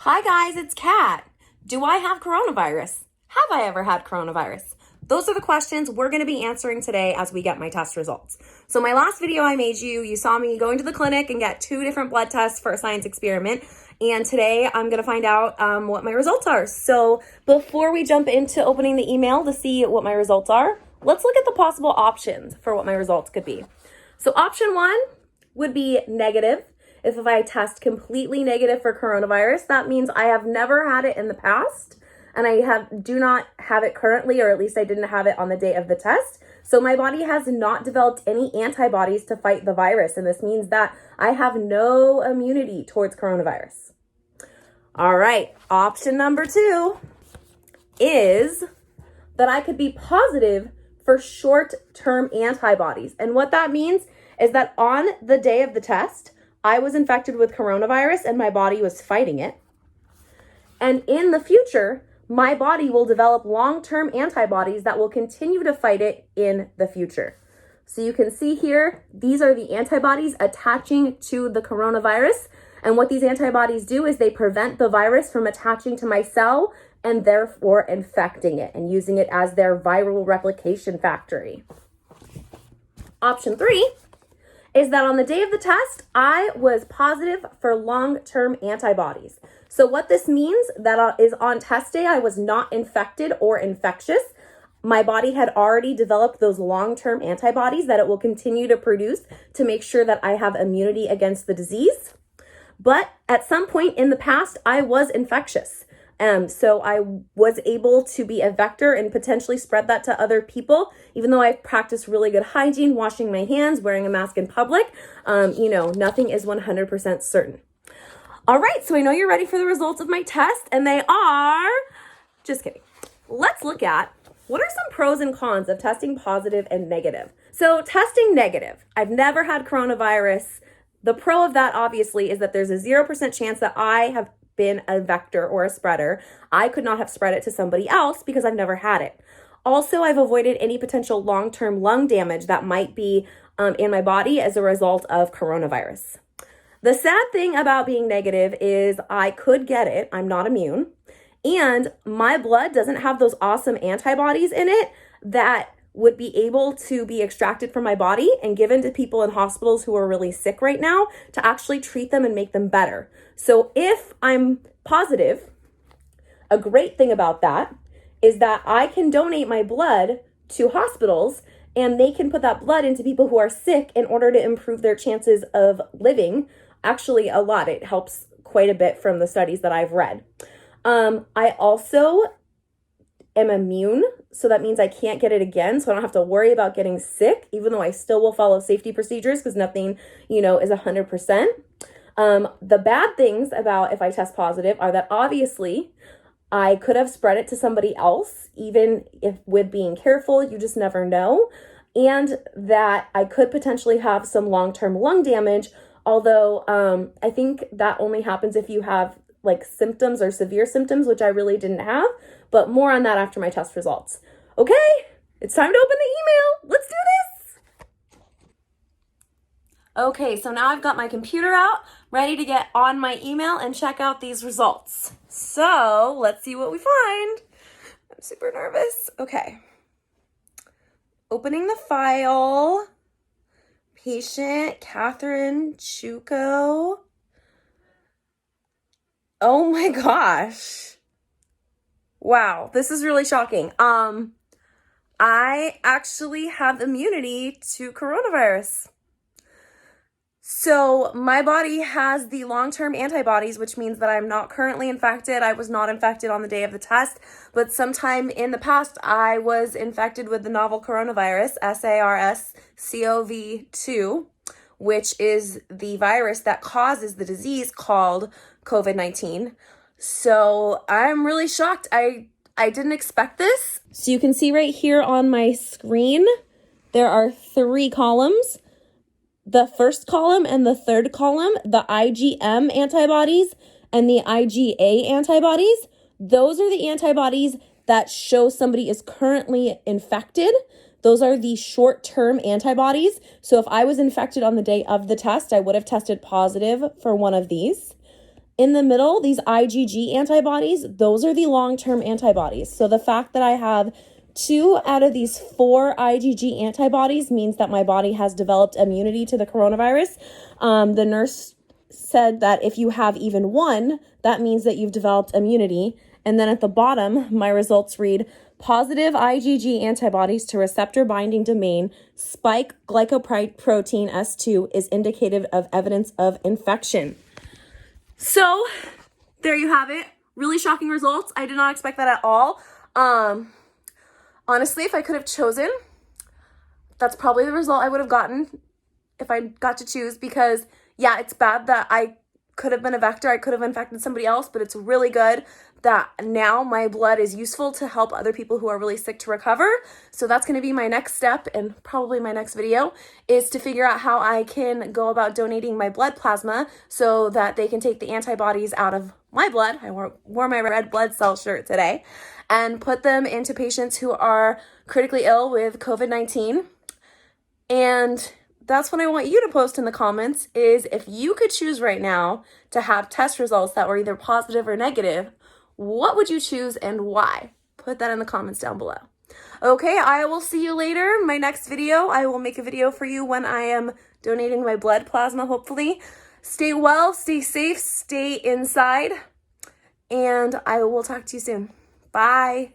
Hi guys, it's Kat. Do I have coronavirus? Have I ever had coronavirus? Those are the questions we're going to be answering today as we get my test results. So my last video I made you saw me going to the clinic and get 2 different blood tests for a science experiment. And today I'm going to find out what my results are. So before we jump into opening the email to see what my results are, let's look at the possible options for what my results could be. So option 1 would be negative. If I test completely negative for coronavirus, that means I have never had it in the past and I do not have it currently, or at least I didn't have it on the day of the test. So my body has not developed any antibodies to fight the virus. And this means that I have no immunity towards coronavirus. All right, option number 2 is that I could be positive for short-term antibodies. And what that means is that on the day of the test, I was infected with coronavirus and my body was fighting it. And in the future, my body will develop long-term antibodies that will continue to fight it in the future. So you can see here, these are the antibodies attaching to the coronavirus. And what these antibodies do is they prevent the virus from attaching to my cell and therefore infecting it and using it as their viral replication factory. Option 3 is that on the day of the test, I was positive for long-term antibodies. So what this means that is on test day, I was not infected or infectious. My body had already developed those long-term antibodies that it will continue to produce to make sure that I have immunity against the disease. But at some point in the past, I was infectious. So I was able to be a vector and potentially spread that to other people, even though I've practiced really good hygiene, washing my hands, wearing a mask in public. Nothing is 100% certain. All right, so I know you're ready for the results of my test, and they are, just kidding. Let's look at what are some pros and cons of testing positive and negative. So testing negative, I've never had coronavirus. The pro of that, obviously, is that there's a 0% chance that I have been a vector or a spreader. I could not have spread it to somebody else because I've never had it. Also, I've avoided any potential long-term lung damage that might be in my body as a result of coronavirus. The sad thing about being negative is I could get it. I'm not immune. And my blood doesn't have those awesome antibodies in it that would be able to be extracted from my body and given to people in hospitals who are really sick right now to actually treat them and make them better. So if I'm positive, a great thing about that is that I can donate my blood to hospitals and they can put that blood into people who are sick in order to improve their chances of living. Actually, a lot. It helps quite a bit from the studies that I've read. I also am immune, so that means I can't get it again, so I don't have to worry about getting sick, even though I still will follow safety procedures because nothing, is 100%. The bad things about if I test positive are that obviously I could have spread it to somebody else, even if with being careful, you just never know, and that I could potentially have some long-term lung damage, although I think that only happens if you have like symptoms or severe symptoms, which I really didn't have, but more on that after my test results. Okay, it's time to open the email. Let's do this. Okay, so now I've got my computer out, ready to get on my email and check out these results. So let's see what we find. I'm super nervous. Okay. Opening the file. Patient Catherine Chuko. Oh my gosh. Wow, this is really shocking. I actually have immunity to coronavirus. So my body has the long-term antibodies, which means that I'm not currently infected. I was not infected on the day of the test, but sometime in the past, I was infected with the novel coronavirus, SARS-CoV-2, which is the virus that causes the disease called COVID-19. So I'm really shocked. I didn't expect this. So you can see right here on my screen, there are 3 columns. The first column and the third column, the IgM antibodies and the IgA antibodies, those are the antibodies that show somebody is currently infected. Those are the short-term antibodies. So if I was infected on the day of the test, I would have tested positive for one of these. In the middle, these IgG antibodies, those are the long-term antibodies. So the fact that I have 2 out of these 4 IgG antibodies means that my body has developed immunity to the coronavirus. The nurse said that if you have even 1, that means that you've developed immunity. And then at the bottom, my results read, positive IgG antibodies to receptor binding domain, spike glycoprotein S2 is indicative of evidence of infection. So there you have it. Really shocking results. I did not expect that at all. Honestly, if I could have chosen, that's probably the result I would have gotten if I got to choose, because yeah, it's bad that I could have been a vector. I could have infected somebody else, but it's really good that now my blood is useful to help other people who are really sick to recover. So that's going to be my next step, and probably my next video, is to figure out how I can go about donating my blood plasma so that they can take the antibodies out of my blood. I wore my red blood cell shirt today, and put them into patients who are critically ill with COVID-19. And that's what I want you to post in the comments, is if you could choose right now to have test results that were either positive or negative, what would you choose and why? Put that in the comments down below. Okay, I will see you later. My next video, I will make a video for you when I am donating my blood plasma, hopefully. Stay well, stay safe, stay inside, and I will talk to you soon. Bye.